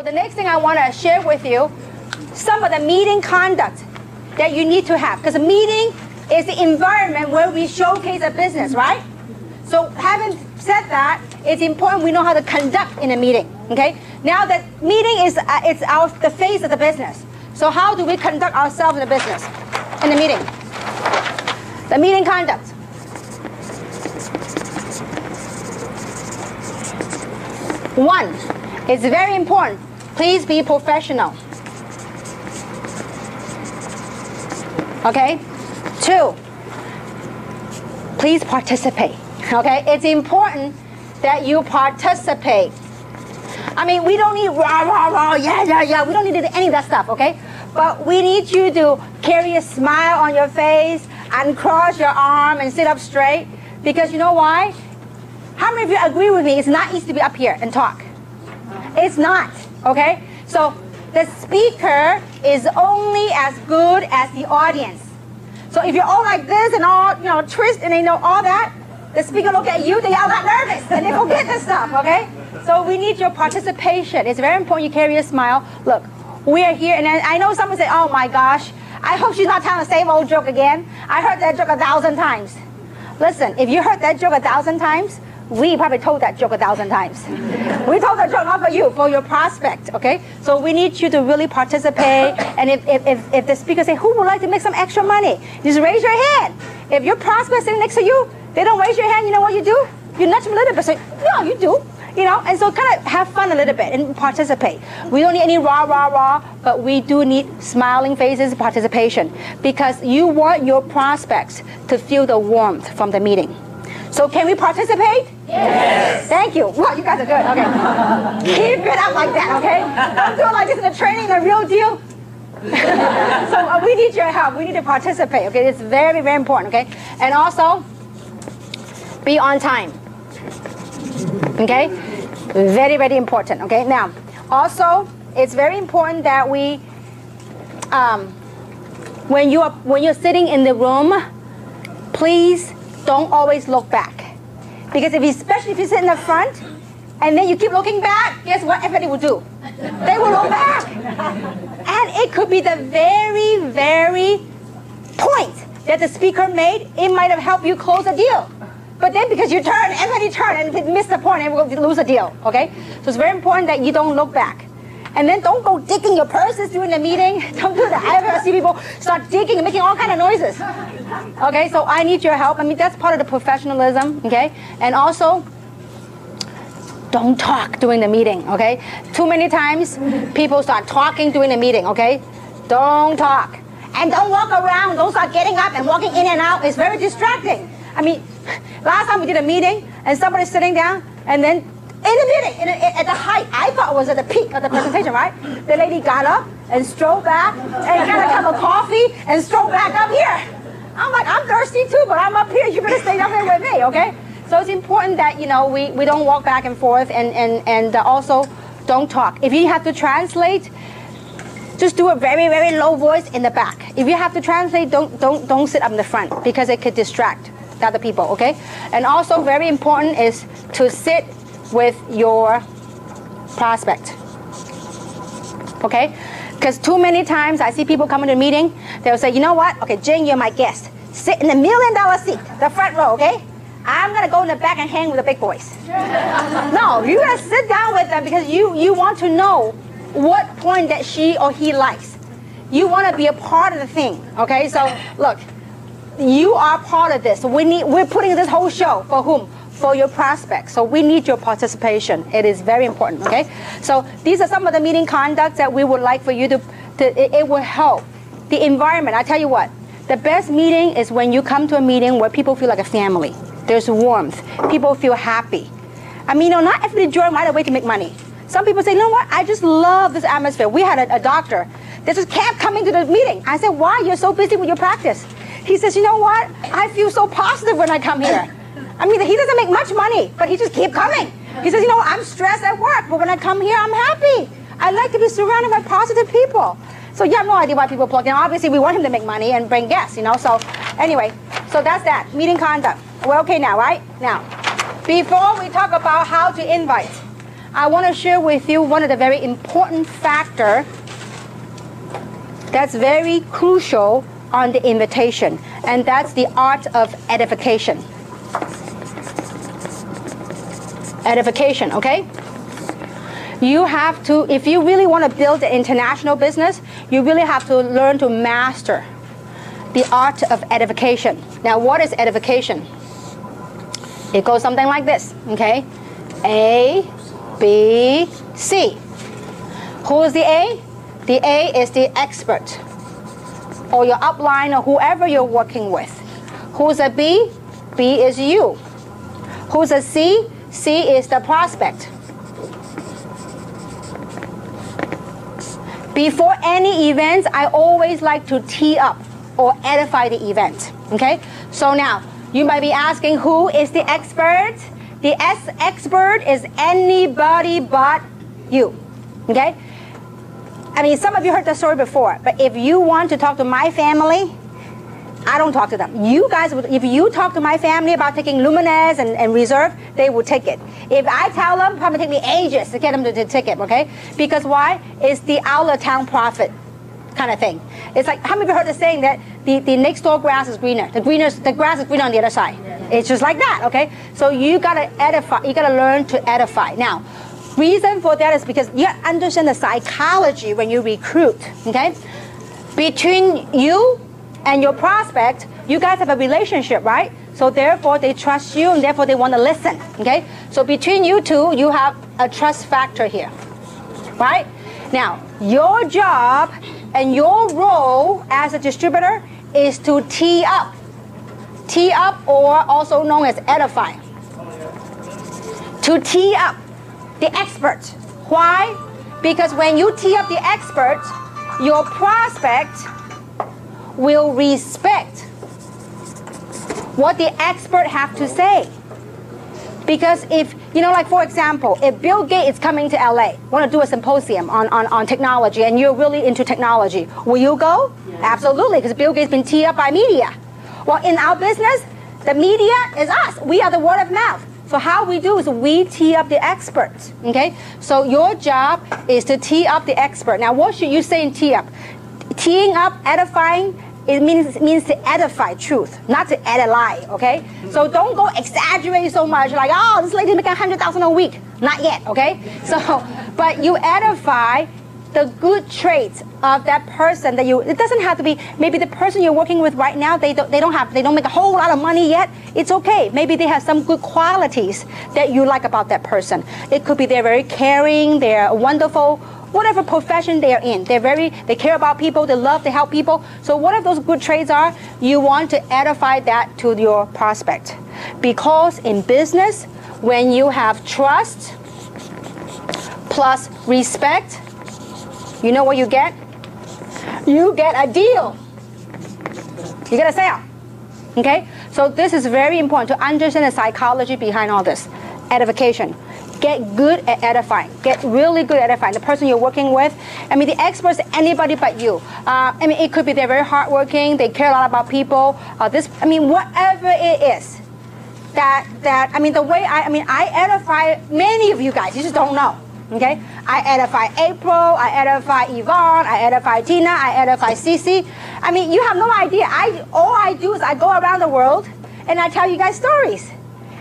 So the next thing I want to share with you, some of the meeting conduct that you need to have. Because a meeting is the environment where we showcase a business, right? So having said that, it's important we know how to conduct in a meeting, okay? Now that meeting is the face of the business. So how do we conduct ourselves in the business, in the meeting? The meeting conduct. One, it's very important. Please be professional. Okay? Two, please participate. Okay? It's important that you participate. I mean, we don't need rah, rah, rah, yeah, yeah, yeah. We don't need any of that stuff, okay? But we need you to carry a smile on your face and cross your arm and sit up straight. Because you know why? How many of you agree with me? It's not easy to be up here and talk. It's not, okay? So the speaker is only as good as the audience. So if you're all like this and all, you know, twist and they know all that, the speaker look at you, they all got nervous and they forget this stuff, okay? So we need your participation. It's very important you carry a smile. Look, we are here, and I know someone say, oh my gosh, I hope she's not telling the same old joke again. I heard that joke 1,000 times. Listen, if you heard that joke 1,000 times, we probably told that joke 1,000 times. We told the joke not for you, for your prospect, okay? So we need you to really participate, and if the speaker say, who would like to make some extra money? Just raise your hand. If your prospect sitting next to you, they don't raise your hand, you know what you do? You nudge them a little bit, say, no, you do. You know, and so kind of have fun a little bit and participate. We don't need any rah, rah, rah, but we do need smiling faces, participation, because you want your prospects to feel the warmth from the meeting. So can we participate? Yes. Thank you. Well, you guys are good. Okay. Keep it up like that, okay? Don't do it like this in the training, the real deal. So we need your help. We need to participate, okay? It's very, very important, okay? And also, be on time. Okay? Very, very important, okay? Now, also, it's very important that we, when you're sitting in the room, please don't always look back. Because especially if you sit in the front, and then you keep looking back, guess what everybody will do? They will look back. And it could be the very, very point that the speaker made, it might have helped you close a deal. But then because you turn, everybody turn, and if it missed the point, and we'll lose a deal, okay? So it's very important that you don't look back. And then don't go digging your purses during the meeting. Don't do that. I ever see people start digging and making all kind of noises. Okay, so I need your help. I mean, that's part of the professionalism, okay? And also, don't talk during the meeting, okay? Too many times, people start talking during the meeting, okay? Don't talk. And don't walk around. Don't start getting up and walking in and out. It's very distracting. I mean, last time we did a meeting, and somebody's sitting down, and then in the meeting, at the height, I thought it was at the peak of the presentation, right? The lady got up and strolled back, and got a cup of coffee, and strolled back up here. I'm like, I'm thirsty too, but I'm up here. You better stay up here with me, okay? So it's important that, you know, we don't walk back and forth, and also don't talk. If you have to translate, just do a very, very low voice in the back. If you have to translate, don't sit up in the front, because it could distract other people, okay? And also very important is to sit with your prospect, okay? Because too many times I see people come into a meeting, they'll say, you know what? Okay, Jane, you're my guest. Sit in the $1 million seat, the front row, okay? I'm gonna go in the back and hang with the big boys. No, you gotta sit down with them, because you want to know what point that she or he likes. You want to be a part of the thing, okay? So look, you are part of this. We're putting this whole show for whom? For your prospects. So we need your participation. It is very important, okay? So these are some of the meeting conducts that we would like for you to it will help. The environment, I tell you what, the best meeting is when you come to a meeting where people feel like a family. There's warmth. People feel happy. I mean, you know, not everybody join right away to make money. Some people say, you know what, I just love this atmosphere. We had a doctor that just kept coming to the meeting. I said, why? You're so busy with your practice. He says, you know what? I feel so positive when I come here. I mean, he doesn't make much money, but he just keeps coming. He says, you know, I'm stressed at work, but when I come here, I'm happy. I like to be surrounded by positive people. So you have no idea why people plug in. Obviously, we want him to make money and bring guests, you know. So anyway, so that's that. Meeting conduct. We're okay now, right? Now, before we talk about how to invite, I want to share with you one of the very important factors that's very crucial on the invitation, and that's the art of edification. Edification, okay? You have to, if you really want to build an international business, you really have to learn to master the art of edification. Now, what is edification? It goes something like this, okay? A, B, C. Who is the A? The A is the expert, or your upline, or whoever you're working with. Who's a B? B is you. Who's a C? C is the prospect. Before any events, I always like to tee up or edify the event, okay? So now, you might be asking, who is the expert? The expert is anybody but you, okay? I mean, some of you heard the story before, but if you want to talk to my family, I don't talk to them. You guys, if you talk to my family about taking Luminous and Reserve, they will take it. If I tell them, probably take me ages to get them to take it, okay? Because why? It's the out-of-town prophet kind of thing. It's like, how many of you heard the saying that the next door grass is greener? The grass is greener on the other side. It's just like that, okay? So you gotta edify, you gotta learn to edify. Now, reason for that is because you understand the psychology when you recruit, okay? Between you and your prospect, you guys have a relationship, right? So therefore, they trust you, and therefore they want to listen, okay? So between you two, you have a trust factor here, right? Now, your job and your role as a distributor is to tee up, or also known as edify. To tee up the expert. Why? Because when you tee up the expert, your prospect will respect what the expert have to say. Because if, like for example, if Bill Gates is coming to LA, want to do a symposium on technology, and you're really into technology, will you go? Yeah. Absolutely, because Bill Gates has been teed up by media. Well, in our business, the media is us. We are the word of mouth. So how we do is we tee up the experts, okay? So your job is to tee up the expert. Now, what should you say in tee up? Teeing up, edifying, it means to edify truth, not to add a lie, okay? So don't go exaggerate so much, like, oh, this lady making $100,000 a week. Not yet, okay? So, but you edify the good traits of that person that it doesn't have to be, maybe the person you're working with right now, they don't make a whole lot of money yet. It's okay. Maybe they have some good qualities that you like about that person. It could be they're very caring, they're wonderful, whatever profession they are in. They care about people, they love to help people. So whatever those good traits are, you want to edify that to your prospect. Because in business, when you have trust plus respect, you know what you get? You get a deal. You get a sale. Okay? So this is very important to understand the psychology behind all this. Edification. Get good at edifying. Get really good at edifying. The person you're working with, I mean, the experts, anybody but you. I mean, it could be they're very hardworking, they care a lot about people. Whatever it is. I edify many of you guys. You just don't know. Okay? I edify April, I edify Yvonne, I edify Tina, I edify Cece. I mean, you have no idea. All I do is I go around the world and I tell you guys stories.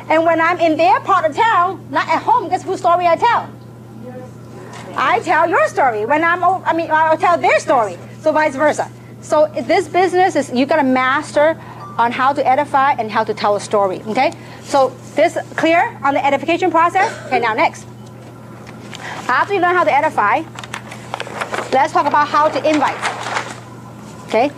And when I'm in their part of town, not at home, guess whose story I tell? I tell your story. I'll tell their story. So vice versa. So this business is, you gotta master on how to edify and how to tell a story, okay? So this clear on the edification process? Okay, now next. After you learn how to edify, let's talk about how to invite. Okay?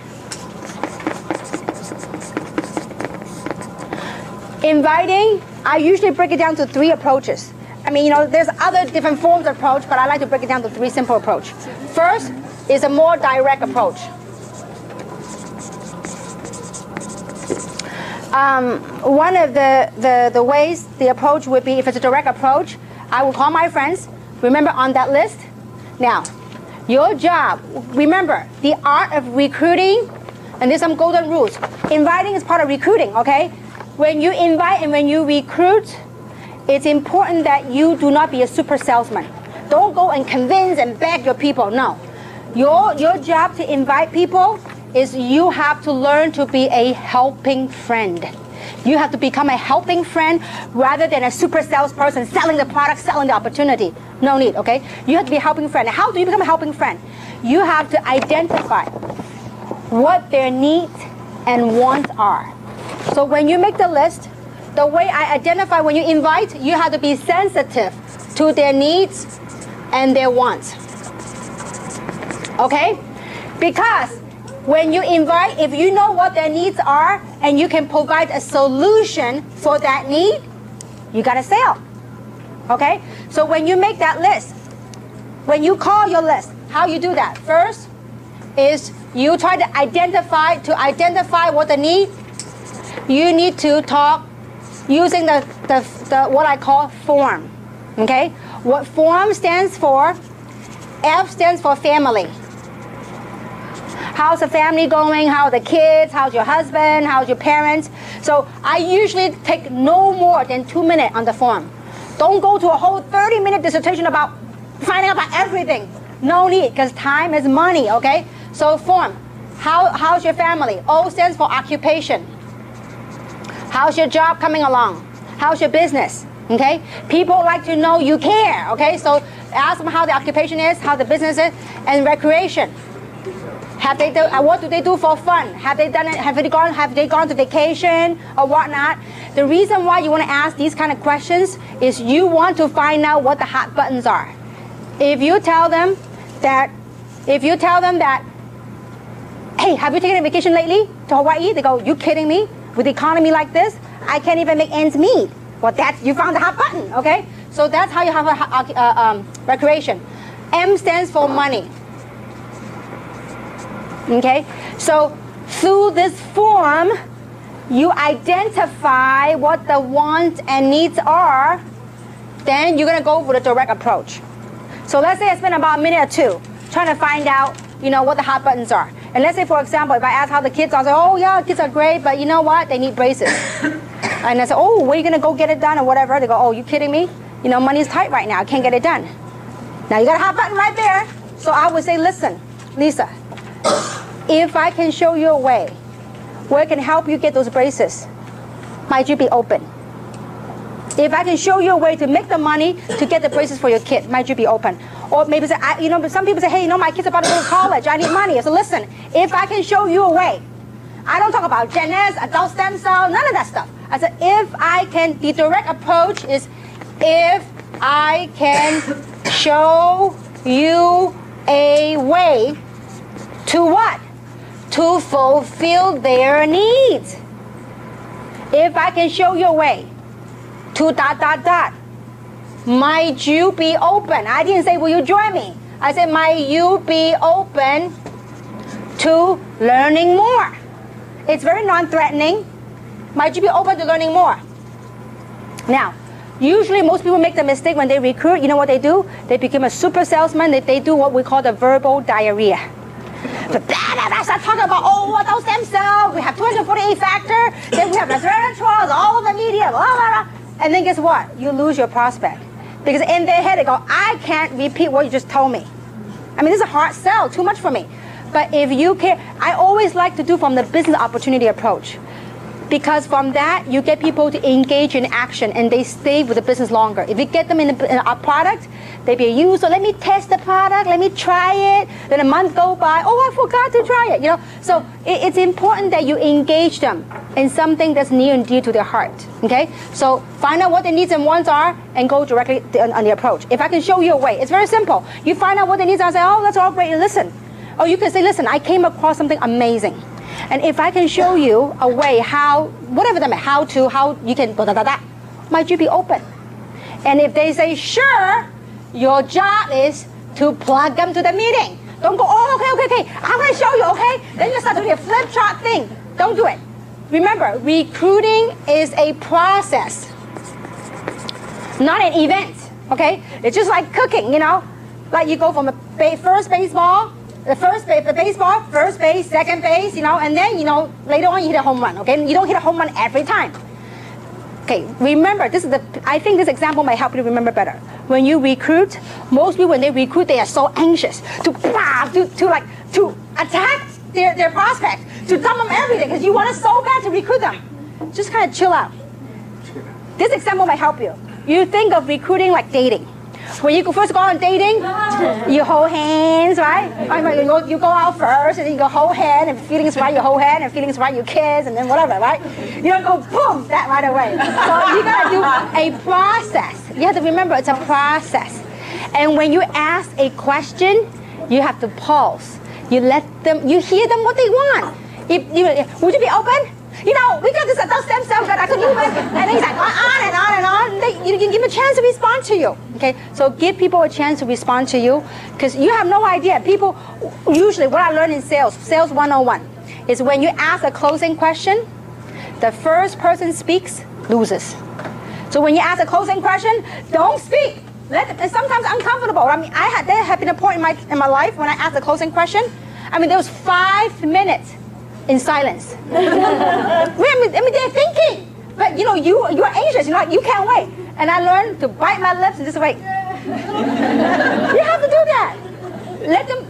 Inviting, I usually break it down to 3 approaches. I mean, there's other different forms of approach, but I like to break it down to 3 simple approach. First is a more direct approach. One of the ways, the approach would be, if it's a direct approach, I will call my friends. Remember on that list? Now, your job, remember, the art of recruiting, and there's some golden rules. Inviting is part of recruiting, okay? When you invite and when you recruit, it's important that you do not be a super salesman. Don't go and convince and beg your people. No. Your job to invite people is you have to learn to be a helping friend. You have to become a helping friend rather than a super salesperson selling the product, selling the opportunity. No need, okay? You have to be a helping friend. How do you become a helping friend? You have to identify what their needs and wants are. So when you make the list, the way I identify when you invite, you have to be sensitive to their needs and their wants. Okay? Because when you invite, if you know what their needs are and you can provide a solution for that need, you got a sale. Okay? So when you make that list, when you call your list, how you do that? First is you try to identify what the need. You need to talk using the what I call form. Okay? What form stands for? F stands for family. How's the family going? How are the kids? How's your husband? How's your parents? So I usually take no more than 2 minutes on the form. Don't go to a whole 30-minute dissertation about finding out about everything. No need, because time is money, okay? So form. How's your family? O stands for occupation. How's your job coming along? How's your business? Okay? People like to know you care, okay? So ask them how the occupation is, how the business is, and recreation. What do they do for fun? Have they gone to vacation or whatnot? The reason why you want to ask these kind of questions is you want to find out what the hot buttons are. If you tell them that, hey, have you taken a vacation lately to Hawaii? They go, you kidding me? With the economy like this, I can't even make ends meet. Well, you found the hot button, okay? So that's how you have a recreation. M stands for money. Okay, so through this form, you identify what the wants and needs are, then you're gonna go with a direct approach. So let's say I spend about a minute or two trying to find out, what the hot buttons are. And let's say, for example, if I ask how the kids are, I say, oh yeah, kids are great, but you know what? They need braces. And I say, oh, where are you gonna go get it done or whatever? They go, oh, you kidding me? Money's tight right now. I can't get it done. Now you got a hot button right there. So I would say, listen, Lisa, if I can show you a way where I can help you get those braces, might you be open? If I can show you a way to make the money to get the braces for your kid, might you be open? Or maybe say, some people say, hey, my kid's about to go to college, I need money. So listen, if I can show you a way, I don't talk about Gen S, adult stem cell, none of that stuff. I said, the direct approach is if I can show you a way to what? To fulfill their needs. If I can show you a way to ... Might you be open? I didn't say, will you join me? I said, might you be open to learning more? It's very non-threatening. Might you be open to learning more? Now, usually most people make the mistake when they recruit. You know what they do? They become a super salesman. They do what we call the verbal diarrhea. I start talking about, what those stem cells, we have 248 factor, then we have resveratrol, all of the media, blah, blah, blah. And then guess what? You lose your prospect. Because in their head, they go, I can't repeat what you just told me. I mean, this is a hard sell, too much for me. But if you care, I always like to do from the business opportunity approach. Because from that, you get people to engage in action and they stay with the business longer. If you get them in a product, they be a user, let me test the product, let me try it. Then a month go by, oh, I forgot to try it. So it's important that you engage them in something that's near and dear to their heart. Okay? So find out what their needs and wants are and go directly on the approach. If I can show you a way, it's very simple. You find out what their needs are and say, oh, that's all great, and listen. Or you can say, listen, I came across something amazing. And if I can show you a way how you can might you be open? And if they say, sure, your job is to plug them to the meeting. Don't go, oh, okay, I'm going to show you, okay? Then you start doing a flip chart thing. Don't do it. Remember, recruiting is a process, not an event, okay? It's just like cooking, Like you go from the first baseball, first base, second base, and then, later on you hit a home run, okay? You don't hit a home run every time. Okay, remember, I think this example might help you to remember better. When you recruit, most people when they recruit, they are so anxious to attack their prospect, to dump them everything, because you want it so bad to recruit them. Just kind of chill out. This example might help you. You think of recruiting like dating. When you first go on dating, you hold hands, right? You go out first, and then you go hold hand, and feelings right, you hold hand, and feelings right, you kiss, and then whatever, right? You don't go boom that right away. So you gotta do a process. You have to remember it's a process. And when you ask a question, you have to pause. You hear them what they want. Would you be open? We got this adult stem cell that I could use, and then he's like on and on and on. You give them a chance to respond to you. Okay, so give people a chance to respond to you, because you have no idea. People usually, what I learned in sales 101, is when you ask a closing question, the first person speaks loses. So when you ask a closing question, don't speak. It's sometimes uncomfortable. I mean, there have been a point in my life when I asked a closing question. I mean, there was 5 minutes in silence. I mean, they're thinking, but you're anxious. You can't wait. And I learned to bite my lips and just wait. You have to do that. Let them.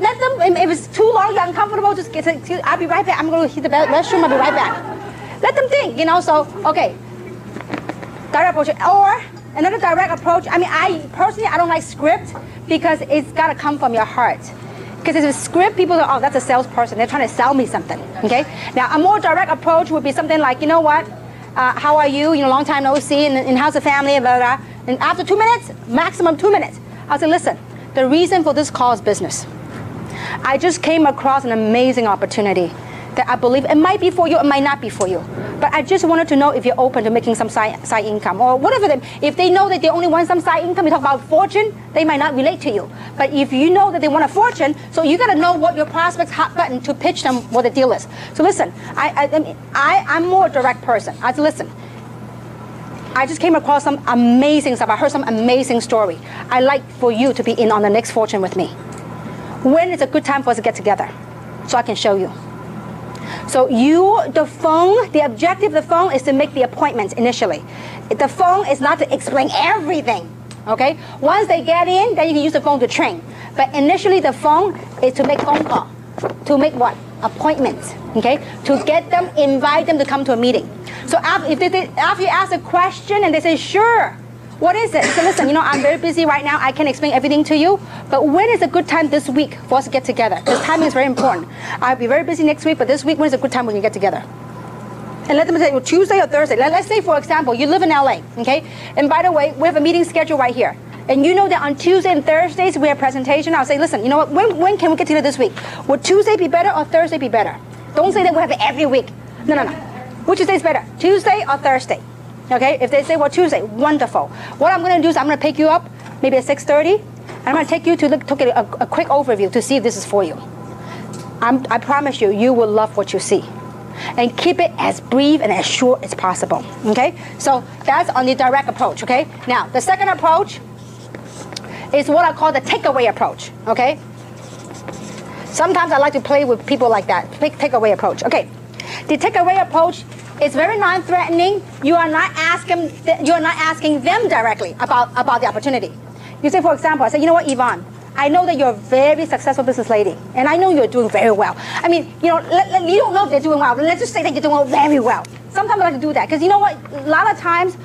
If it's too long, you're uncomfortable. Just I'll be right back. I'm going to hit the restroom. I'll be right back. Let them think. So okay. Direct approach or another direct approach. I mean, I don't like script, because it's got to come from your heart. Because if it's script, people are, that's a salesperson. They're trying to sell me something, okay? Now, a more direct approach would be something like, what? How are you? Long time no see, and how's the family, blah, blah, blah. And after 2 minutes, maximum 2 minutes, I'll say, listen, the reason for this call is business. I just came across an amazing opportunity that I believe it might be for you, it might not be for you. But I just wanted to know if you're open to making some side income or whatever. If they know that they only want some side income, you talk about fortune, they might not relate to you. But if you know that they want a fortune, so you got to know what your prospect's hot button to pitch them what the deal is. So listen, I'm more a direct person. I said, listen, I just came across some amazing stuff. I heard some amazing story. I'd like for you to be in on the next fortune with me. When is a good time for us to get together so I can show you? So the objective of the phone is to make the appointments initially. The phone is not to explain everything, okay? Once they get in, then you can use the phone to train. But initially the phone is to make phone call. To make what? Appointments, okay? To get them, invite them to come to a meeting. So after you ask a question and they say, sure, what is it? So listen, I'm very busy right now. I can't explain everything to you. But when is a good time this week for us to get together? Because timing is very important. I'll be very busy next week, but this week, when is a good time we can get together? And let them say, well, Tuesday or Thursday. Let's say, for example, you live in LA, okay? And by the way, we have a meeting scheduled right here. And you know that on Tuesday and Thursdays, we have presentation. I'll say, listen, you know what? When can we get together this week? Would Tuesday be better or Thursday be better? Don't say that we have it every week. No. Which day is better? Tuesday or Thursday? Okay, if they say, well, Tuesday, wonderful. What I'm going to do is I'm going to pick you up maybe at 6:30, and I'm going to take you to look a quick overview to see if this is for you. I promise you, you will love what you see. And keep it as brief and as short as possible, okay? So that's on the direct approach, okay? Now, the second approach is what I call the takeaway approach, okay? Sometimes I like to play with people like that, takeaway approach. Okay, the takeaway approach is very non-threatening. You are not asking them directly about the opportunity. You say, for example, I say, you know what, Yvonne, I know that you're a very successful business lady, and I know you're doing very well. I mean, you don't know if they're doing well, but let's just say that you're doing very well. Sometimes I like to do that, because you know what, a lot of times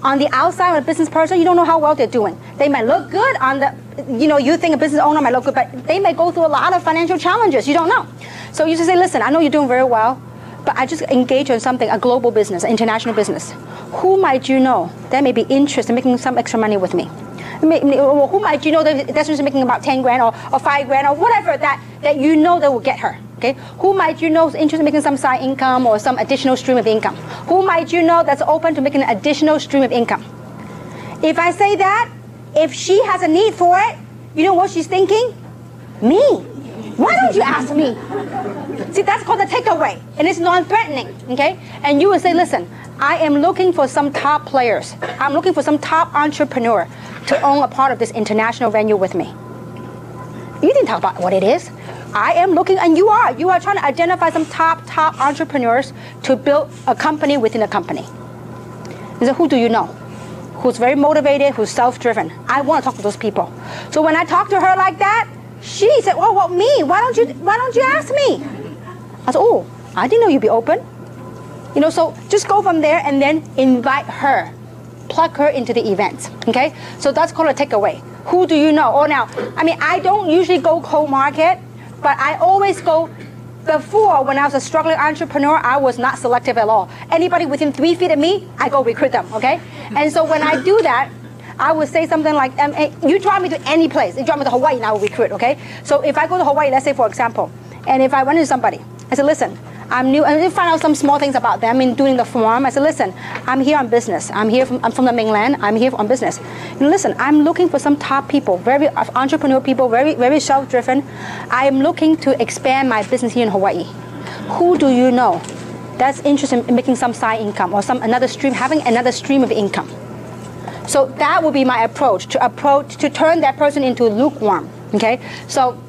on the outside of a business person, you don't know how well they're doing. They might look good on the, you think a business owner might look good, but they may go through a lot of financial challenges. You don't know. So you just say, listen, I know you're doing very well, but I just engage in something, a global business, an international business. Who might you know that may be interested in making some extra money with me? Who might you know that's just making about 10 grand or 5 grand or whatever that you know that will get her? Okay? Who might you know is interested in making some side income or some additional stream of income? Who might you know that's open to making an additional stream of income? If I say that, if she has a need for it, you know what she's thinking? Me. Why don't you ask me? See, that's called a takeaway, and it's non-threatening, okay? And you would say, listen, I am looking for some top players. I'm looking for some top entrepreneur to own a part of this international venue with me. You didn't talk about what it is. I am looking, and you are trying to identify some top entrepreneurs to build a company within a company. He said, who do you know? Who's very motivated, who's self-driven. I want to talk to those people. So when I talked to her like that, she said, oh, well, me? Why don't you ask me? I said, oh, I didn't know you'd be open. You know, so just go from there and then invite her. Plug her into the event, okay? So that's called a takeaway. Who do you know? Oh, now, I mean, I don't usually go cold market, but I always go. Before, when I was a struggling entrepreneur, I was not selective at all. Anybody within 3 feet of me, I go recruit them, okay? And so when I do that, I would say something like, you drive me to any place. You drive me to Hawaii, and I will recruit, okay? So if I go to Hawaii, let's say, for example, and if I run into somebody, I said, listen, I'm new, and I find out some small things about them in doing the form. I said, listen, I'm here on business. I'm from the mainland. I'm here on business. And listen, I'm looking for some top people, very entrepreneur people, very self-driven. I am looking to expand my business here in Hawaii. Who do you know that's interested in making some side income or having another stream of income? So that would be my approach to turn that person into lukewarm. Okay, so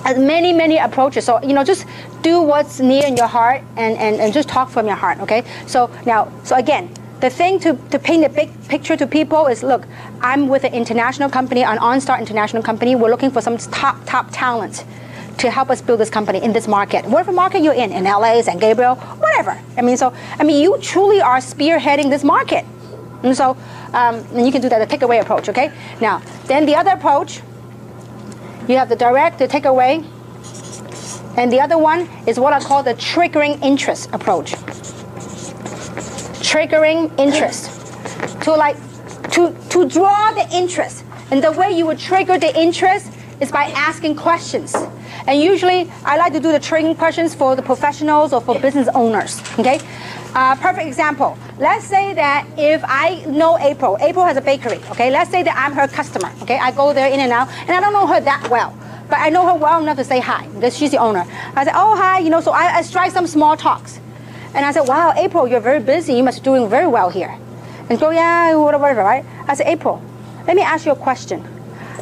many approaches. So just do what's near in your heart and just talk from your heart. Okay, so again, the thing to paint the big picture to people is, look, I'm with an international company, an OnStar international company. We're looking for some top talent to help us build this company in this market, whatever market you're in LA, San Gabriel, whatever. You truly are spearheading this market. And so and you can do that, the takeaway approach, okay? Now, then the other approach, you have the direct, the takeaway, and the other one is what I call the triggering interest approach. Triggering interest. To draw the interest. And the way you would trigger the interest is by asking questions. And usually, I like to do the triggering questions for the professionals or for business owners, okay? Perfect example. Let's say that if I know April has a bakery, okay? Let's say that I'm her customer, okay? I go there in and out, and I don't know her that well, but I know her well enough to say hi, because she's the owner. I say, oh, hi, so I strike some small talks. And I said, wow, April, you're very busy. You must be doing very well here. And go, yeah, whatever, right? I said, April, let me ask you a question.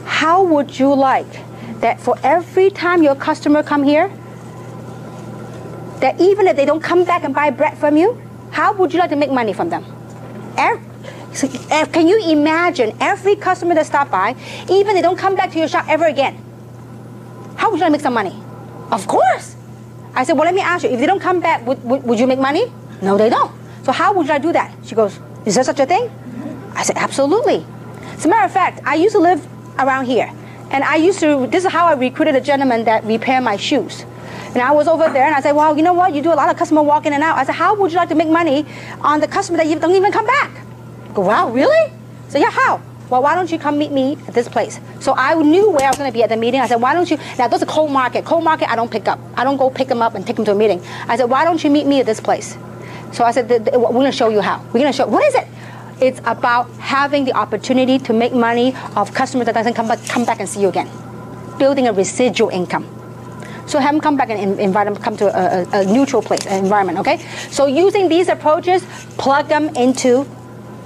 How would you like that for every time your customer come here, that even if they don't come back and buy bread from you, how would you like to make money from them? Can you imagine every customer that stop by, even if they don't come back to your shop ever again, how would you like to make some money? Of course. I said, well, let me ask you, if they don't come back, would you make money? No, they don't. So how would you like to do that? She goes, is there such a thing? I said, absolutely. As a matter of fact, I used to live around here. And this is how I recruited a gentleman that repaired my shoes. And I was over there and I said, well, you know what? You do a lot of customer walk in and out. I said, how would you like to make money on the customer that you don't even come back? I go, wow, really? So yeah, how? Well, why don't you come meet me at this place? So I knew where I was going to be at the meeting. I said, why don't you, now those are cold market. Cold market, I don't pick up. I don't go pick them up and take them to a meeting. I said, why don't you meet me at this place? So I said, we're going to show you how. We're going to show, what is it? It's about having the opportunity to make money of customers that doesn't come back and see you again. Building a residual income. So have them come back and invite them to come to a neutral place, an environment, okay? So using these approaches, plug them into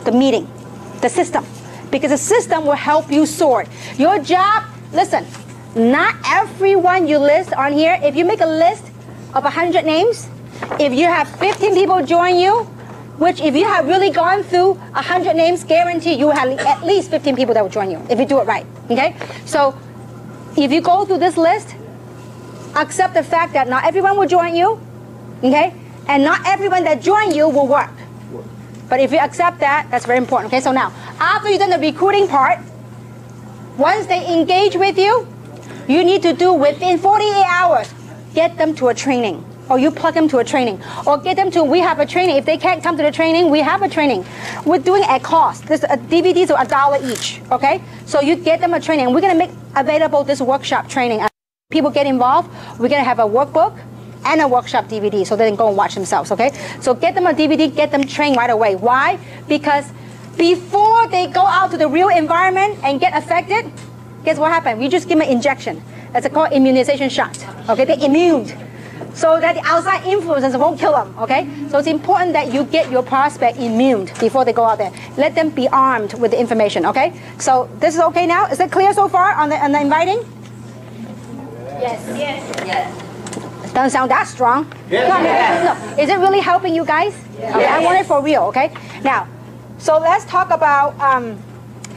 the meeting, the system. Because the system will help you sort. Your job, listen, not everyone you list on here, if you make a list of 100 names, if you have 15 people join you, which if you have really gone through 100 names, guarantee you will have at least 15 people that will join you, if you do it right, okay? So if you go through this list, accept the fact that not everyone will join you, okay? And not everyone that join you will work. But if you accept that, that's very important, okay? So now, after you've done the recruiting part, once they engage with you, you need to do within 48 hours, get them to a training. Or you plug them to a training. Or get them to, we have a training. If they can't come to the training, we have a training. We're doing it at cost. This DVDs are $1 each, okay? So you get them a training. We're gonna make available this workshop training. As people get involved, we're gonna have a workbook and a workshop DVD so they can go and watch themselves, okay? So get them a DVD, get them trained right away. Why? Because before they go out to the real environment and get affected, guess what happened? We just give them an injection. That's called immunization shot, okay? They're immune. So that the outside influences won't kill them, okay? So it's important that you get your prospect immune before they go out there. Let them be armed with the information, okay? So this is okay now? Is it clear so far on the inviting? Yes. It doesn't sound that strong. Yes. No, is it really helping you guys? Yes. Okay, I want it for real, okay? Now, So let's talk about,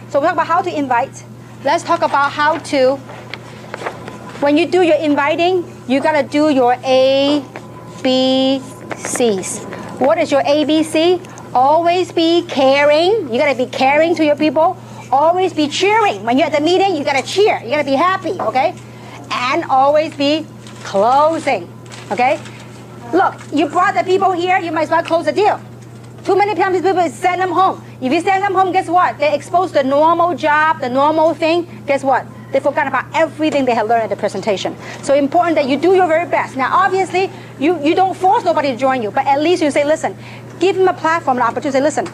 so we talk about how to invite. Let's talk about how to, when you do your inviting, you gotta do your ABCs. What is your ABC? Always be caring. You gotta be caring to your people. Always be cheering. When you're at the meeting, you gotta cheer. You gotta be happy, okay? And always be closing, okay? Look, you brought the people here, you might as well close the deal. Too many times people send them home. If you send them home, guess what? They expose the normal job, the normal thing. Guess what? They forgot about everything they had learned at the presentation. So important that you do your very best. Now, obviously, you don't force nobody to join you, but at least you say, listen, give them a platform, an opportunity. Say, listen,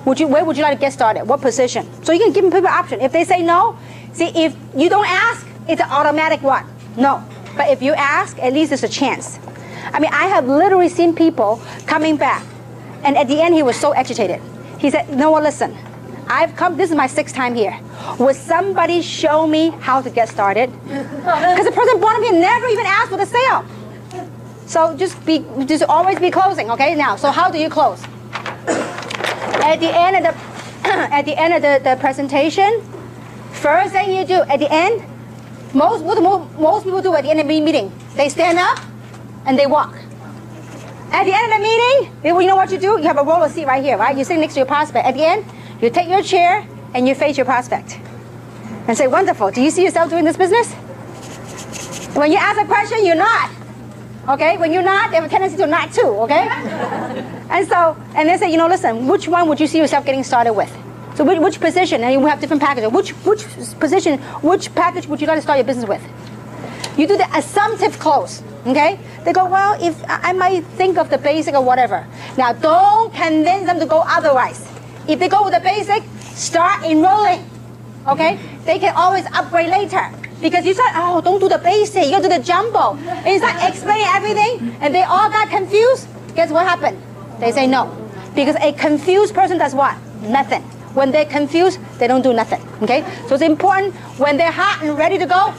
where would you like to get started? What position? So you can give them people an option. If they say no, see, if you don't ask, it's an automatic what? No. But if you ask, at least there's a chance. I mean, I have literally seen people coming back, and at the end, he was so agitated. He said, no, well, listen, I've come, this is my 6th time here. Would somebody show me how to get started? Because the person brought him here never even asked for the sale. So just always be closing, okay? Now, so how do you close? At the end of the presentation, first thing you do at the end, most people do at the end of the meeting, they stand up and they walk. At the end of the meeting, you know what you do? You have a roller seat right here, right? You sit next to your prospect. At the end, you take your chair and you face your prospect and say, wonderful, do you see yourself doing this business? When you ask a question, you nod. Okay? When you nod, they have a tendency to nod too, okay? And they say, you know, listen, which one would you see yourself getting started with? So which position? And you have different packages. Which position, which package would you like to start your business with? You do the assumptive close, okay? They go, well, if I might think of the basic or whatever. Now, don't convince them to go otherwise. If they go with the basic, start enrolling, okay? They can always upgrade later. Because you said, oh, don't do the basic, you gotta do the jumbo. And you start explaining everything, and they all got confused. Guess what happened? They say no. Because a confused person does what? Nothing. When they're confused, they don't do nothing, okay? So it's important, when they're hot and ready to go,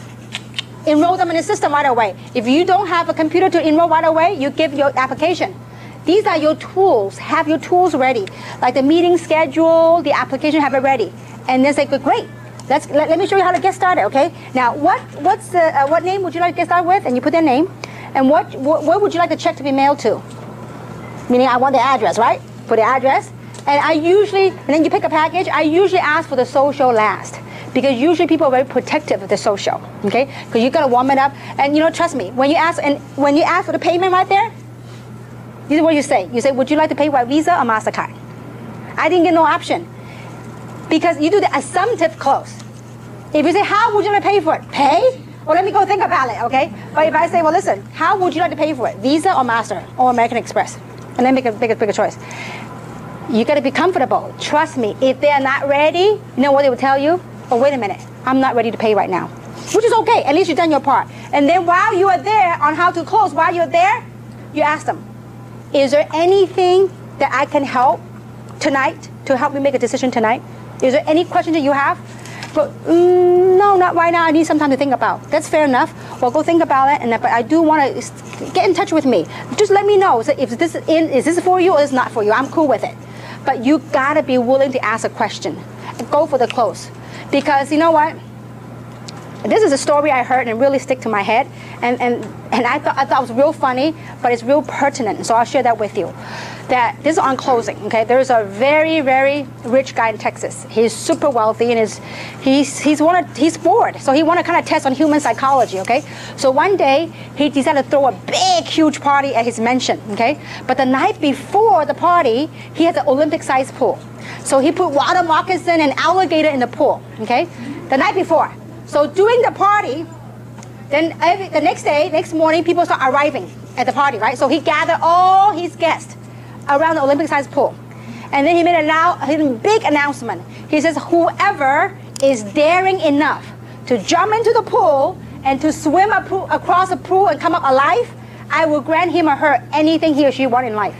enroll them in the system right away. If you don't have a computer to enroll right away, you give your application. These are your tools. Have your tools ready. Like the meeting schedule, the application, have it ready. And then say, great. Let me show you how to get started, okay? Now, what name would you like to get started with? And you put their name. And where would you like the check to be mailed to? Meaning I want the address, right? Put the address. And then you pick a package. I usually ask for the social last. Because usually people are very protective of the social, okay? Because you gotta warm it up. And you know, trust me, when you ask for the payment right there, this is what you say. You say, would you like to pay by Visa or MasterCard? I didn't get no option. Because you do the assumptive close. If you say, how would you like to pay for it? Pay? Well, let me go think about it, okay? But if I say, well, listen, how would you like to pay for it? Visa or Master or American Express? And then make a bigger choice. You gotta be comfortable. Trust me, if they're not ready, you know what they will tell you? Oh, wait a minute, I'm not ready to pay right now. Which is okay, at least you've done your part. And then while you are there on how to close, while you're there, you ask them, is there anything that I can help tonight to help me make a decision tonight? Is there any question that you have? But no, not right now. I need some time to think about. That's fair enough. Well, go think about it. But I do want to get in touch with me. Just let me know. So if this is this for you or is not for you? I'm cool with it. But you gotta be willing to ask a question. Go for the close, because you know what? This is a story I heard and really stick to my head, and I thought it was real funny, but it's real pertinent. So I'll share that with you. That this is on closing. Okay, there's a very, very rich guy in Texas. He's super wealthy, and he's bored, so he want to kind of test on human psychology. Okay, so one day he decided to throw a big, huge party at his mansion. Okay, but the night before the party, he had an Olympic-sized pool. So he put water moccasin and alligator in the pool. Okay, the night before. So during the party, then the next morning, people start arriving at the party, right? So he gathered all his guests around the Olympic-sized pool. And then he made a big announcement. He says, whoever is daring enough to jump into the pool and to swim across the pool and come up alive, I will grant him or her anything he or she wants in life.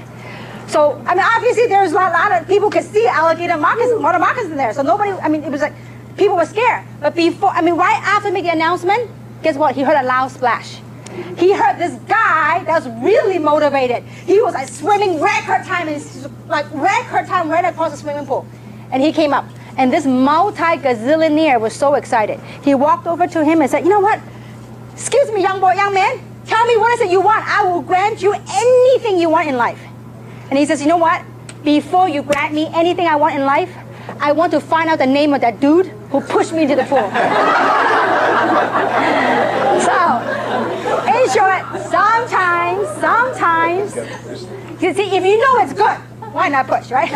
So, I mean, obviously there's a lot of people could see alligator water moccasins there. So nobody, I mean, it was like, people were scared. But right after making the announcement, guess what? He heard a loud splash. he heard this guy that was really motivated. He was like swimming record time, right across the swimming pool. And he came up. And this multi-gazillionaire was so excited. He walked over to him and said, you know what? Excuse me, young man. Tell me what is it you want. I will grant you anything you want in life. And he says, you know what? Before you grant me anything I want in life, I want to find out the name of that dude who pushed me into the pool. So, in short, sometimes, you see, if you know it's good, why not push, right?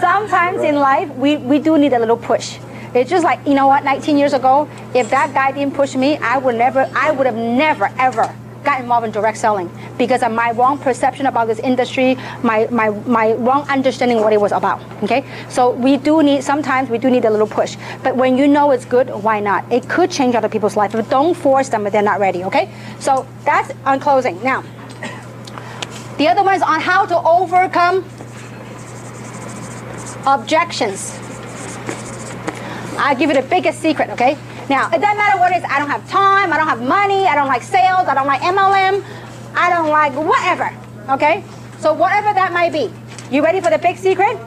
Sometimes in life, we do need a little push. It's just like, you know what, 19 years ago, if that guy didn't push me, I would have never, ever got involved in direct selling because of my wrong perception about this industry, my wrong understanding what it was about, okay? So sometimes we do need a little push. But when you know it's good, why not? It could change other people's life, but don't force them if they're not ready, okay? So that's on closing. Now, the other one is on how to overcome objections. I'll give you the biggest secret, okay? Now, it doesn't matter what it is. I don't have time, I don't have money, I don't like sales, I don't like MLM, I don't like whatever, okay? So whatever that might be. You ready for the big secret?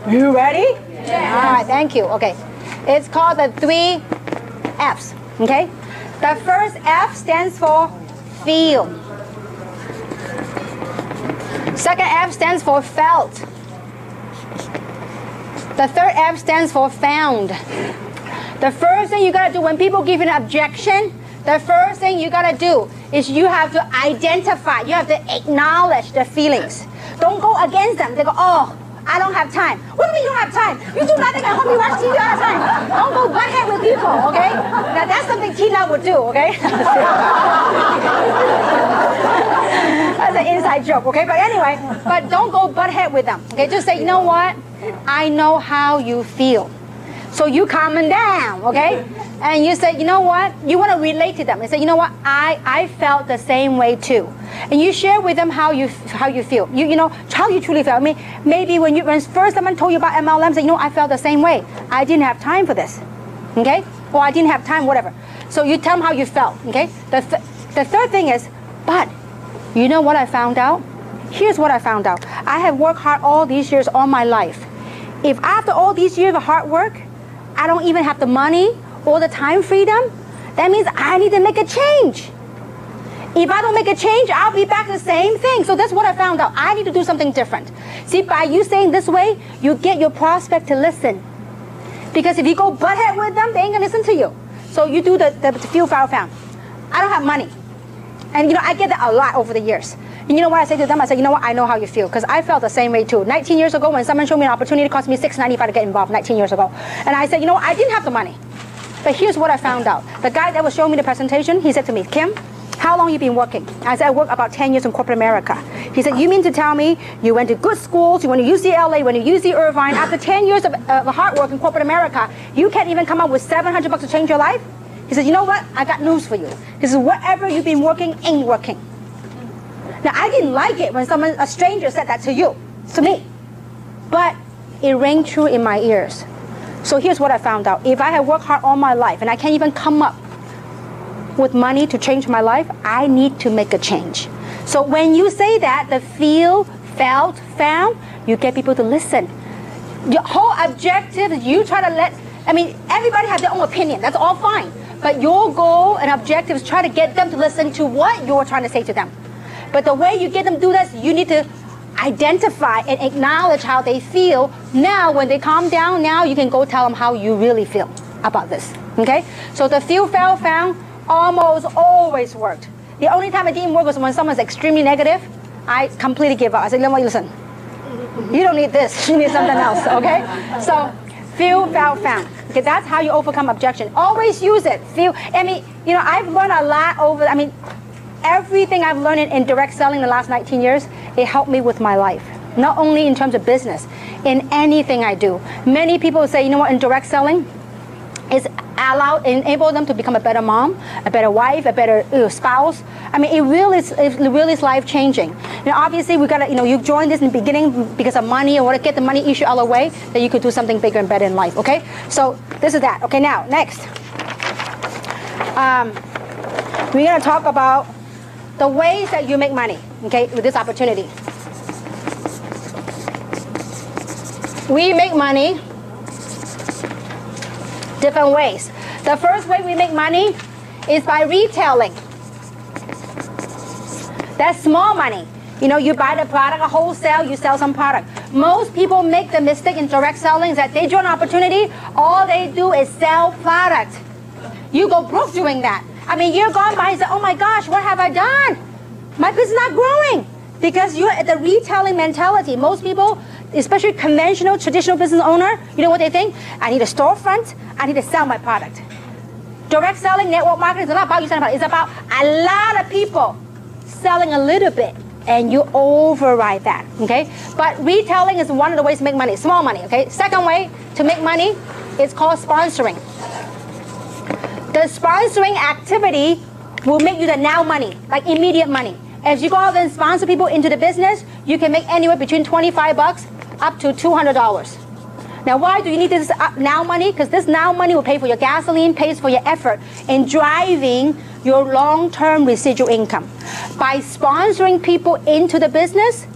You ready? Yeah. All right, thank you, okay. It's called the 3 F's, okay? The first F stands for feel. Second F stands for felt. The third F stands for found. The first thing you gotta do when people give you an objection, the first thing you gotta do is you have to identify, you have to acknowledge the feelings. Don't go against them. They go, oh, I don't have time. What do you mean you don't have time? You do nothing at home, you watch TV all the time. Don't go butt head with people, okay? Now that's something Tina would do, okay? That's an inside joke, okay? But anyway, but don't go butt head with them, okay? Just say, you know what? I know how you feel. So you calm them down, okay? And you say, you know what? You want to relate to them. And say, you know what? I felt the same way too. And you share with them how you feel. You know how you truly feel. I mean, maybe when first someone told you about MLM, say, you know, I felt the same way. I didn't have time for this, okay? Or I didn't have time, whatever. So you tell them how you felt, okay? The third thing is, but you know what I found out? Here's what I found out. I have worked hard all these years, all my life. If after all these years of hard work, I don't even have the money or the time freedom, that means I need to make a change. If I don't make a change, I'll be back to the same thing. So that's what I found out. I need to do something different. See, by you saying this way, you get your prospect to listen. Because if you go butt head with them, they ain't gonna listen to you. So you do the feel, found. I don't have money. And you know, I get that a lot over the years. And you know what I say to them? I say, you know what? I know how you feel. Because I felt the same way too. 19 years ago, when someone showed me an opportunity, it cost me $6.95 to get involved 19 years ago. And I said, you know what? I didn't have the money. But here's what I found out. The guy that was showing me the presentation, he said to me, Kim, how long you been working? I said, I worked about 10 years in corporate America. He said, you mean to tell me you went to good schools, you went to UCLA, you went to UC Irvine, after 10 years of hard work in corporate America, you can't even come up with $700 to change your life? He said, you know what? I got news for you. He said, whatever you've been working ain't working. Now, I didn't like it when a stranger said that to me. But it rang true in my ears. So here's what I found out. If I have worked hard all my life and I can't even come up with money to change my life, I need to make a change. So when you say that, the feel, felt, found, you get people to listen. Your whole objective is you try to everybody has their own opinion. That's all fine. But your goal and objective is try to get them to listen to what you're trying to say to them. But the way you get them to do this, you need to identify and acknowledge how they feel. Now, when they calm down, now you can go tell them how you really feel about this, okay? So the feel, felt, found almost always worked. The only time it didn't work was when someone's extremely negative. I completely give up. I said, listen, you don't need this. You need something else, okay? So feel, felt, found. Okay, that's how you overcome objection. Always use it. Feel. I've learned a lot everything I've learned in direct selling the last 19 years, it helped me with my life. Not only in terms of business, in anything I do. Many people say, you know what, in direct selling, it's enable them to become a better mom, a better wife, a better spouse. I mean, it really is life-changing. Now, obviously, we gotta, you joined this in the beginning because of money, or want to get the money issue out of the way, that you could do something bigger and better in life, okay? So this is that. Okay, now, next. we're going to talk about the ways that you make money, okay, with this opportunity. We make money different ways. The first way we make money is by retailing. That's small money. You know, you buy the product at wholesale, you sell some product. Most people make the mistake in direct selling is that they join an opportunity, all they do is sell product. You go broke doing that. I mean, you're gone by and say, oh my gosh, what have I done? My business is not growing. Because you're at the retailing mentality. Most people, especially conventional, traditional business owner, you know what they think? I need a storefront, I need to sell my product. Direct selling, network marketing is not about you selling product. It's about a lot of people selling a little bit, and you override that, okay? But retailing is one of the ways to make money, small money, okay? Second way to make money is called sponsoring. The sponsoring activity will make you the now money, like immediate money. As you go out and sponsor people into the business, you can make anywhere between $25 up to $200. Now, why do you need this now money? Because this now money will pay for your gasoline, pays for your effort in driving your long-term residual income. By sponsoring people into the business,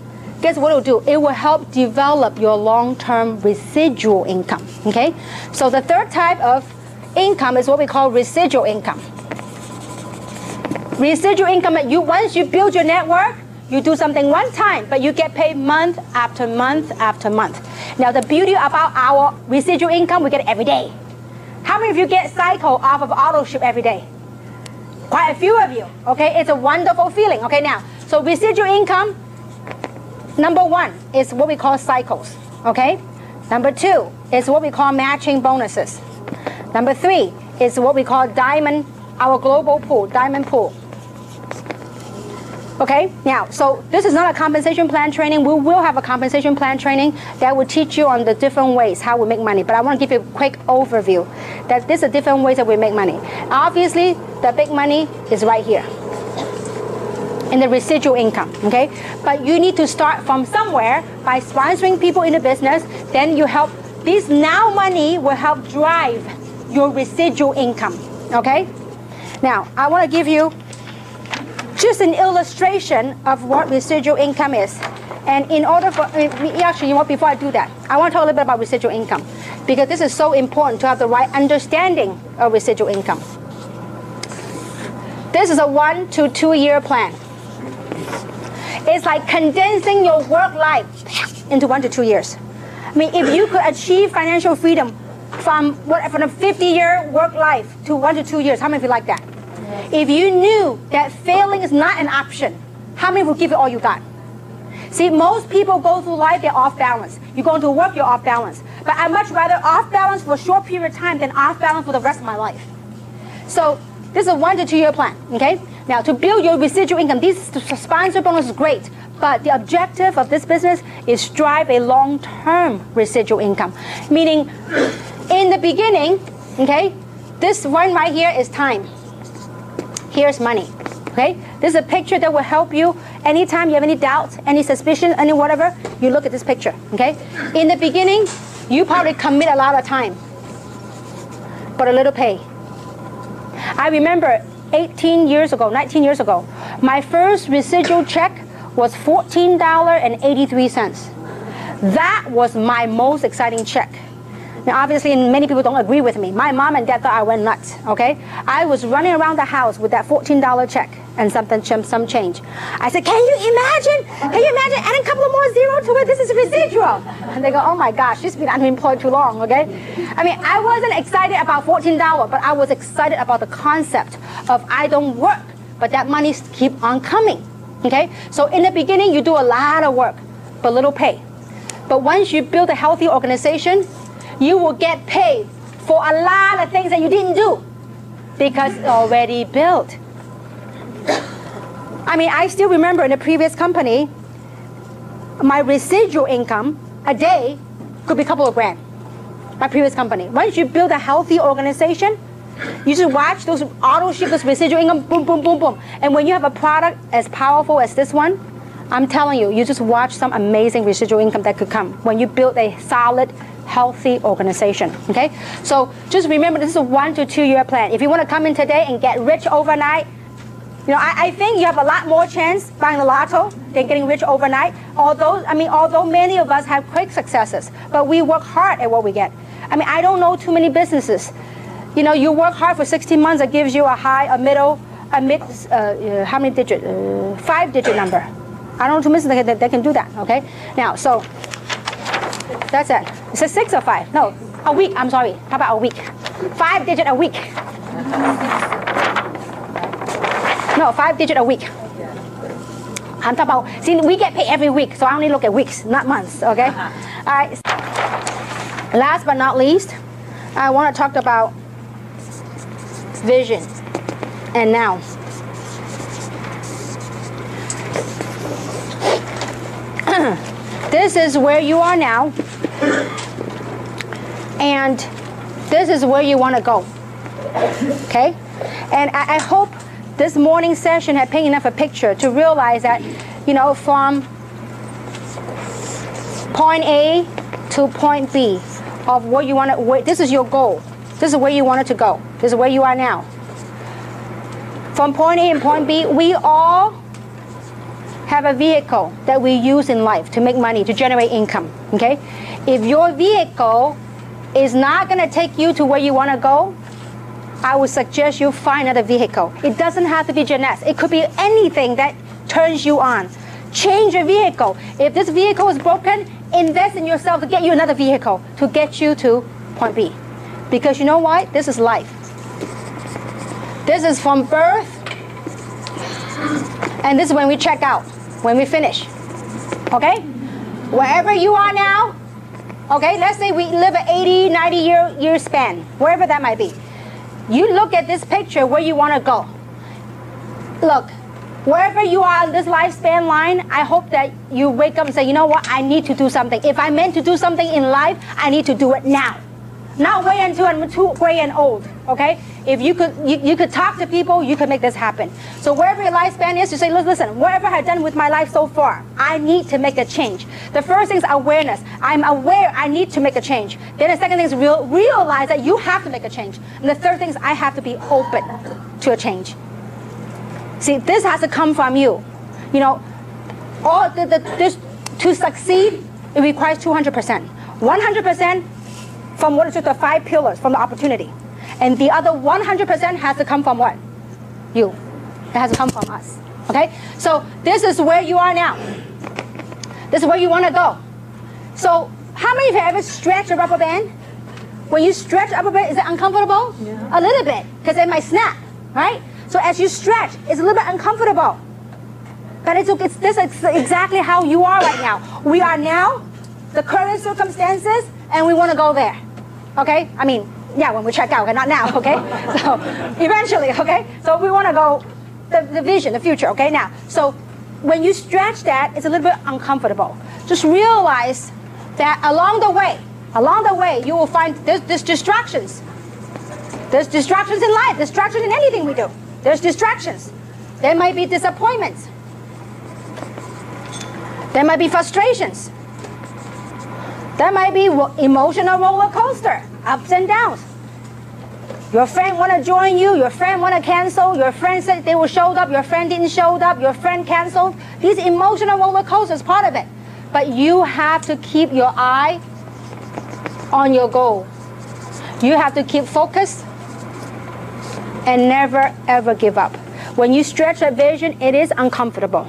guess what it will do? It will help develop your long-term residual income, okay? So the third type of income is what we call residual income. Residual income, once you build your network, you do something one time, but you get paid month after month after month. Now, the beauty about our residual income, we get it every day. How many of you get cycle off of auto ship every day? Quite a few of you, okay? It's a wonderful feeling, okay? Now, so residual income, number one is what we call cycles, okay? Number two is what we call matching bonuses. Number three is what we call diamond, our global pool, diamond pool. Okay, now, so this is not a compensation plan training. We will have a compensation plan training that will teach you on the different ways how we make money. But I want to give you a quick overview that these are different ways that we make money. Obviously, the big money is right here in the residual income, okay? But you need to start from somewhere by sponsoring people in the business. Then you help, this now money will help drive your residual income, okay? Now, I want to give you just an illustration of what residual income is. And in order for, actually, you know what, before I do that, I want to talk a little bit about residual income, because this is so important to have the right understanding of residual income. This is a 1 to 2 year plan. It's like condensing your work life into 1 to 2 years. I mean, if you could achieve financial freedom from a 50-year work life to 1 to 2 years, how many of you like that? If you knew that failing is not an option, how many would give it all you got? See, most people go through life, they're off balance. You go into work, you're off balance. But I'd much rather off balance for a short period of time than off balance for the rest of my life. So this is a 1 to 2 year plan, okay? Now, to build your residual income, these sponsor bonus is great, but the objective of this business is drive a long-term residual income. Meaning, in the beginning, okay, this one right here is time. Here's money, okay? This is a picture that will help you anytime you have any doubts, any suspicion, any whatever, you look at this picture, okay? In the beginning, you probably commit a lot of time, but a little pay. I remember 19 years ago, my first residual check was $14.83. That was my most exciting check. Now, obviously, many people don't agree with me. My mom and dad thought I went nuts, okay? I was running around the house with that $14 check and some change. I said, can you imagine adding a couple of more zeros to it? This is residual. And they go, oh my gosh, she's been unemployed too long, okay? I mean, I wasn't excited about $14, but I was excited about the concept of I don't work, but that money keep on coming, okay? So in the beginning, you do a lot of work, but little pay. But once you build a healthy organization, you will get paid for a lot of things that you didn't do because it's already built. I mean, I still remember in the previous company, my residual income a day could be a couple of grand. My previous company. Once you build a healthy organization, you just watch those auto ship, those residual income, boom, boom, boom, boom. And when you have a product as powerful as this one, I'm telling you, you just watch some amazing residual income that could come when you build a solid, healthy organization, okay? So just remember, this is a 1 to 2 year plan. If you want to come in today and get rich overnight, You know, I think you have a lot more chance buying the lotto than getting rich overnight. Although many of us have quick successes, but we work hard at what we get. I mean, I don't know too many businesses. You know, you work hard for 16 months, it gives you a high, a middle, how many digit? 5-digit number. I don't know too many businesses that can do that, okay? Now, so, that's it. Is it 6 or 5? No, a week, I'm sorry. How about a week? 5-digit a week. No, 5-digit a week. I'm talking about, see, we get paid every week, so I only look at weeks, not months, okay? All right. Last but not least, I want to talk about vision and now. This is where you are now, and this is where you want to go, okay? And I hope this morning session had painted enough a picture to realize that, you know, from point A to point B of what you want to, this is your goal. This is where you want it to go. This is where you are now. From point A and point B, we all have a vehicle that we use in life to make money, to generate income, okay? If your vehicle is not going to take you to where you want to go, I would suggest you find another vehicle. It doesn't have to be Jeunesse. It could be anything that turns you on. Change your vehicle. If this vehicle is broken, invest in yourself to get you another vehicle to get you to point B. Because you know what? This is life. This is from birth, and this is when we check out, when we finish. Okay? Wherever you are now, okay, let's say we live an 80, 90 year span, wherever that might be. You look at this picture where you want to go. Look, wherever you are on this lifespan line, I hope that you wake up and say, you know what, I need to do something. If I'm meant to do something in life, I need to do it now. Not wait until I'm too gray and old, okay? If you could talk to people, you could make this happen. So wherever your lifespan is, you say, listen, whatever I've done with my life so far, I need to make a change. The first thing is awareness. I'm aware I need to make a change. Then the second thing is realize that you have to make a change. And the third thing is I have to be open to a change. See, this has to come from you. You know, to succeed, it requires 200%. 100% from what is the 5 pillars, from the opportunity. And the other 100% has to come from what? You. It has to come from us. Okay? So this is where you are now. This is where you want to go. So how many of you have ever stretched a rubber band? When you stretch a rubber band, is it uncomfortable? Yeah. A little bit, because it might snap, right? So as you stretch, it's a little bit uncomfortable. But this is exactly how you are right now. We are now, the current circumstances, and we want to go there. Okay? I mean, yeah, when we check out, okay, not now, okay? So eventually, okay? So we want to go, the vision, the future, okay? Now, so when you stretch that, it's a little bit uncomfortable. Just realize that along the way, you will find there's distractions. There's distractions in life, distractions in anything we do. There's distractions. There might be disappointments. There might be frustrations. There might be emotional roller coaster, ups and downs. Your friend want to join you, your friend want to cancel, your friend said they will show up, your friend didn't show up, your friend canceled. These emotional roller coasters, part of it. But you have to keep your eye on your goal. You have to keep focused and never ever give up. When you stretch a vision, it is uncomfortable.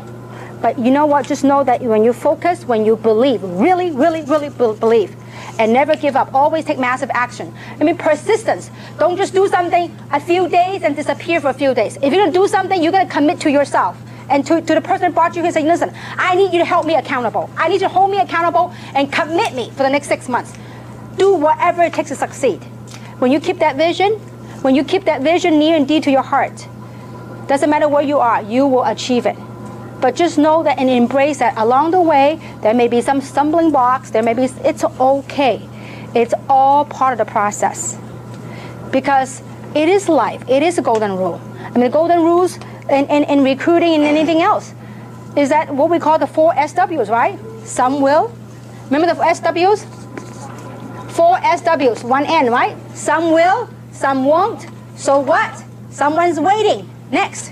But you know what? Just know that when you focus, when you believe, really believe, and never give up, always take massive action. I mean, persistence. Don't just do something a few days and disappear for a few days. If you're going to do something, you're going to commit to yourself. And to the person who brought you here, say, listen, I need you to help me accountable. I need you to hold me accountable and commit me for the next 6 months. Do whatever it takes to succeed. When you keep that vision, near and dear to your heart, doesn't matter where you are, you will achieve it. But just know that and embrace that along the way, there may be some stumbling blocks, it's okay. It's all part of the process. Because it is life, it is a golden rule. I mean, the golden rules in recruiting and anything else is that what we call the 4 SWs, right? Some will. Remember the SWs? 4 SWs, 1 N, right? Some will, some won't. So what? Someone's waiting. Next.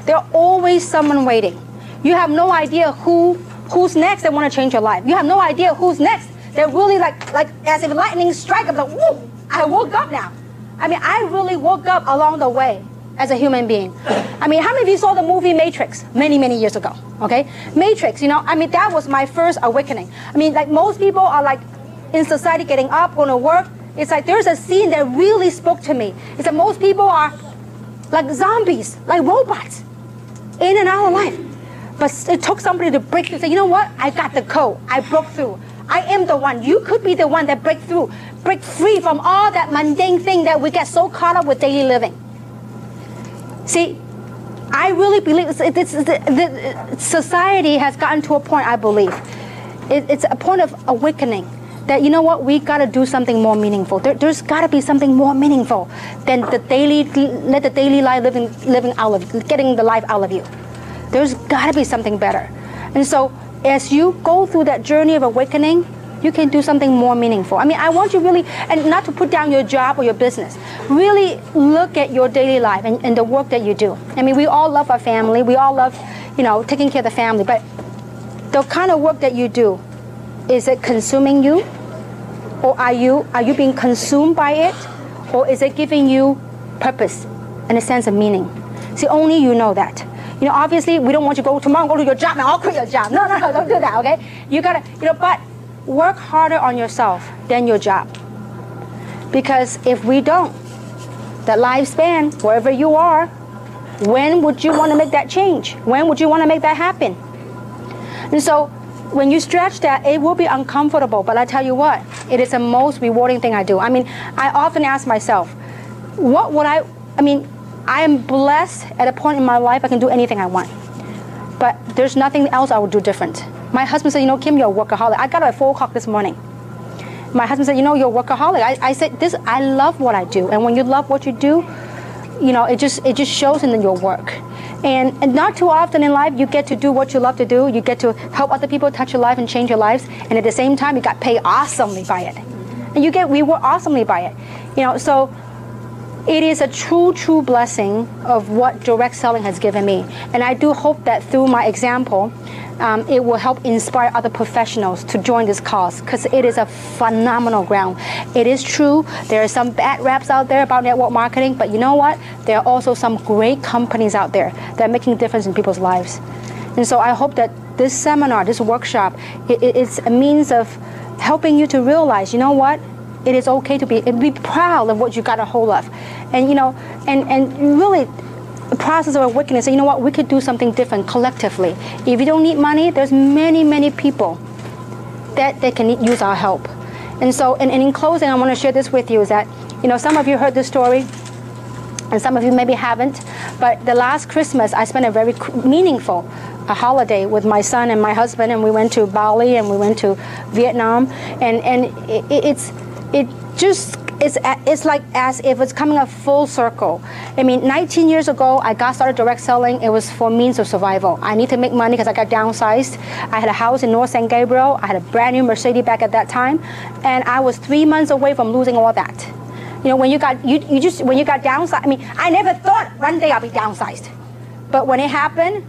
There's always someone waiting. You have no idea who's next that want to change your life. You have no idea who's next. They're really like as if lightning strike. I'm like, whoa, I woke up now. I mean, I really woke up along the way as a human being. I mean, how many of you saw the movie Matrix many, many years ago? Okay, Matrix, you know, I mean, that was my first awakening. I mean, like most people are like in society getting up, going to work. It's like there's a scene that really spoke to me. It's that most people are like zombies, like robots, in and out of life. But it took somebody to break through, say, you know what? I got the code. I broke through. I am the one. You could be the one that break through, break free from all that mundane thing that we get so caught up with daily living. See, I really believe society has gotten to a point, I believe. It's a point of awakening that, you know what, we got to do something more meaningful. There's got to be something more meaningful than the daily life living out of, getting the life out of you. There's got to be something better. And so as you go through that journey of awakening, you can do something more meaningful. I mean, I want you really, and not to put down your job or your business, really look at your daily life and the work that you do. I mean, we all love our family. We all love, you know, taking care of the family. But the kind of work that you do, is it consuming you? Or are you being consumed by it? Or is it giving you purpose and a sense of meaning? See, only you know that. You know, obviously, we don't want you to go tomorrow, go to your job, and I'll quit your job. No, don't do that, okay? You gotta, you know, but work harder on yourself than your job. Because if we don't, that lifespan, wherever you are, when would you want to make that change? When would you want to make that happen? And so, when you stretch that, it will be uncomfortable, but I tell you what, it is the most rewarding thing I do. I mean, I often ask myself, what would I mean, I am blessed at a point in my life I can do anything I want. But there's nothing else I would do different. My husband said, you know, Kim, you're a workaholic. I got up at 4 o'clock this morning. My husband said, you know, you're a workaholic. I said, I love what I do. And when you love what you do, you know, it just shows in your work. And not too often in life, you get to do what you love to do. You get to help other people touch your life and change your lives. And at the same time, you got paid awesomely by it. And you get rewarded awesomely by it. You know, so it is a true blessing of what direct selling has given me. And I do hope that through my example, it will help inspire other professionals to join this cause, because it is a phenomenal ground. It is true, there are some bad raps out there about network marketing, but you know what? There are also some great companies out there that are making a difference in people's lives. And so I hope that this seminar, this workshop, it's a means of helping you to realize, you know what? It is okay to be proud of what you got a hold of. And, you know, and really, the process of awakening, say, you know what, we could do something different collectively. If you don't need money, there's many people that can use our help. And so, and in closing, I want to share this with you, is that, you know, some of you heard this story, and some of you maybe haven't, but the last Christmas, I spent a very meaningful holiday with my son and my husband, and we went to Bali and we went to Vietnam, and it's like as if it's coming a full circle. I mean, 19 years ago, I got started direct selling. It was for means of survival. I need to make money because I got downsized. I had a house in North San Gabriel. I had a brand new Mercedes back at that time, and I was 3 months away from losing all that. You know, when you got downsized, I mean, I never thought one day I'll be downsized, but when it happened,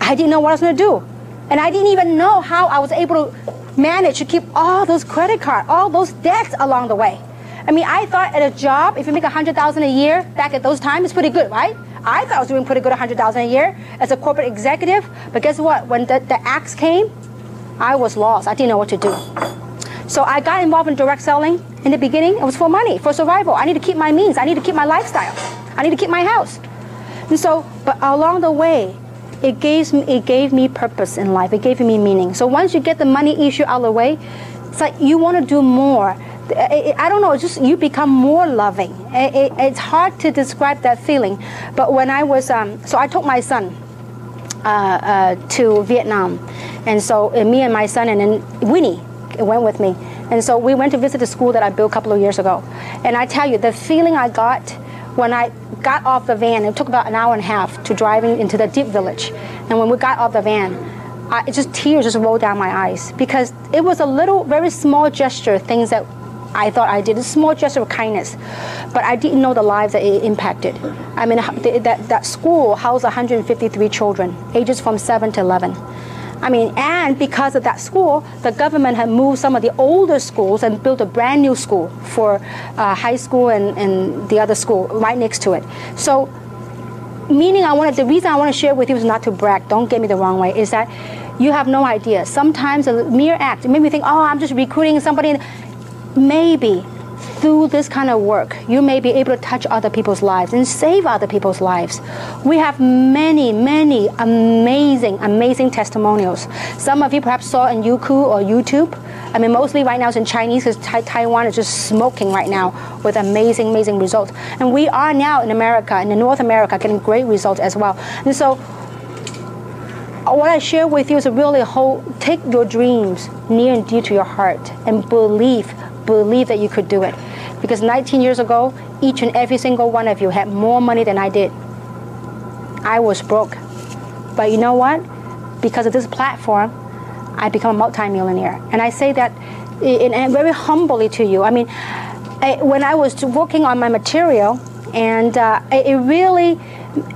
I didn't know what I was going to do, and I didn't even know how I was able to manage to keep all those credit cards, all those debts along the way. I mean, I thought at a job, if you make $100,000 a year, back at those times, it's pretty good, right? I thought I was doing pretty good, $100,000 a year as a corporate executive. But guess what? When the axe came, I was lost. I didn't know what to do. So I got involved in direct selling. In the beginning, it was for money, for survival. I need to keep my means. I need to keep my lifestyle. I need to keep my house. And so, but along the way, it gave me purpose in life. It gave me meaning. So once you get the money issue out of the way, it's like you want to do more. I don't know, it's just you become more loving. It's hard to describe that feeling. But when I was, so I took my son to Vietnam. And so me and my son and then Winnie went with me. And so we went to visit the school that I built a couple of years ago. And I tell you, the feeling I got when I got off the van, it took about an hour and a half to driving into the deep village. And when we got off the van, tears just rolled down my eyes, because it was a little, very small gesture, things that I thought I did a small gesture of kindness, but I didn't know the lives that it impacted. I mean, that school housed 153 children, ages from 7 to 11. I mean, and because of that school, the government had moved some of the older schools and built a brand new school for high school and the other school right next to it. So, meaning the reason I want to share with you is not to brag, don't get me the wrong way, is that you have no idea. Sometimes a mere act, it made me think, oh, I'm just recruiting somebody. Maybe through this kind of work, you may be able to touch other people's lives and save other people's lives. We have many, many amazing, amazing testimonials. Some of you perhaps saw on Youku or YouTube. I mean, mostly right now it's in Chinese because Taiwan is just smoking right now with amazing, amazing results. And we are now in America, in North America, getting great results as well. And so what I share with you is really take your dreams near and dear to your heart and believe that you could do it. Because 19 years ago, each and every single one of you had more money than I did. I was broke. But you know what? Because of this platform, I become a multimillionaire. And I say that very humbly to you. I mean, when I was working on my material, and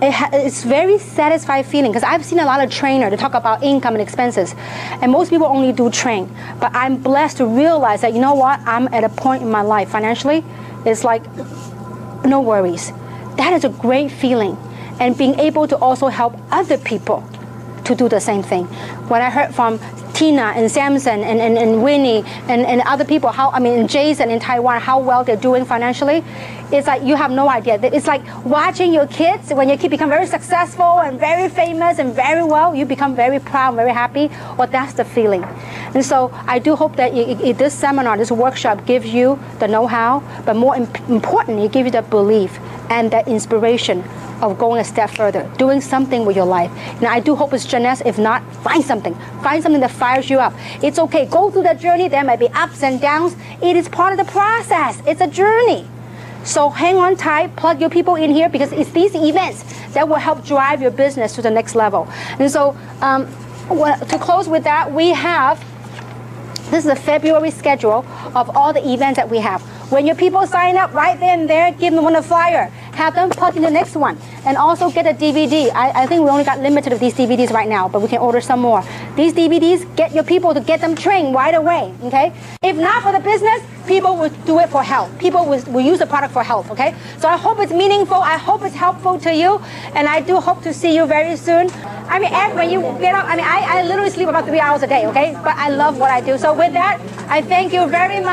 it's very satisfying feeling, because I've seen a lot of trainers to talk about income and expenses, and most people only do train. But I'm blessed to realize that, you know what, I'm at a point in my life financially, it's like no worries. That is a great feeling, and being able to also help other people to do the same thing. When I heard from Tina and Samson and Winnie and other people, and Jason in Taiwan, how well they're doing financially, it's like you have no idea. It's like watching your kids, when your kids become very successful and very famous and very well, you become very proud, very happy. Well, that's the feeling. And so I do hope that this seminar, this workshop gives you the know-how, but more importantly, it gives you the belief and that inspiration of going a step further, doing something with your life. And I do hope it's Jeunesse. If not, find something that fires you up. It's okay, go through that journey. There might be ups and downs. It is part of the process. It's a journey. So hang on tight, plug your people in here, because it's these events that will help drive your business to the next level. And so to close with that, this is a February schedule of all the events that we have. When your people sign up right then and there, give them a flyer. Have them plug in the next one. And also get a DVD. I think we only got limited of these DVDs right now, but we can order some more. These DVDs, get your people to get them trained right away, okay? If not for the business, people will do it for health. People will use the product for health, okay? So I hope it's meaningful. I hope it's helpful to you. And I do hope to see you very soon. I mean, when you get up, I literally sleep about 3 hours a day, okay? But I love what I do. So with that, I thank you very much.